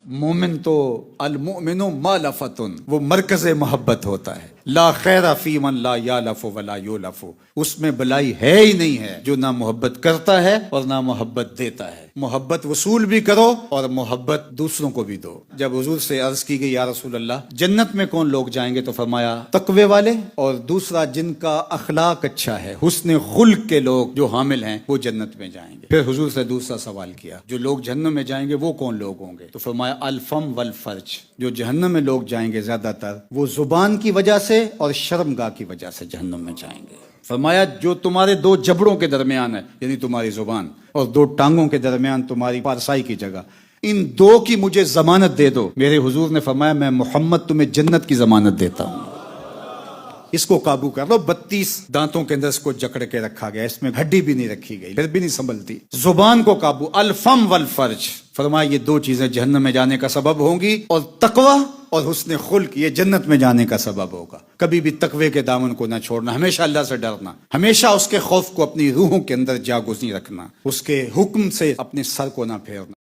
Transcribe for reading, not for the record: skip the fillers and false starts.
مومن تو المؤمن مالفتن، وہ مرکز محبت ہوتا ہے. لا خیر فی من لا یالف ولا یولف، اس میں بلائی ہے ہی نہیں ہے جو نہ محبت کرتا ہے اور نہ محبت دیتا ہے. محبت وصول بھی کرو اور محبت دوسروں کو بھی دو. جب حضور سے عرض کی گئی یا رسول اللہ جنت میں کون لوگ جائیں گے، تو فرمایا تقوی والے، اور دوسرا جن کا اخلاق اچھا ہے، حسن خلق کے لوگ جو حامل ہیں وہ جنت میں جائیں گے. پھر حضور سے دوسرا سوال کیا جو لوگ جہنم میں جائیں گے وہ کون لوگ ہوں گے، تو فرمایا الفم والفرج، جو جہنم میں لوگ جائیں گے زیادہ تر وہ زبان کی وجہ سے اور شرمگاہ کی وجہ سے جہنم میں جائیں گے. فرمایا جو تمہارے دو جبڑوں کے درمیان ہے، یعنی تمہاری زبان، اور دو ٹانگوں کے درمیان تمہاری پارسائی کی جگہ، ان دو کی مجھے ضمانت دے دو. میرے حضور نے فرمایا میں محمد تمہیں جنت کی ضمانت دیتا ہوں. اس کو قابو کر لو. 32 دانتوں کے اندر اس کو جکڑ کے رکھا گیا، اس میں ہڈی بھی نہیں رکھی گئی، پھر بھی نہیں سنبھلتی. زبان کو قابو. الفم والفرج، فرمایا یہ دو چیزیں جہنم میں جانے کا سبب ہوں گی، اور تقوی اور حسن خلق یہ جنت میں جانے کا سبب ہوگا. کبھی بھی تقوی کے دامن کو نہ چھوڑنا، ہمیشہ اللہ سے ڈرنا، ہمیشہ اس کے خوف کو اپنی روحوں کے اندر جاگزیں رکھنا، اس کے حکم سے اپنے سر کو نہ پھیرنا.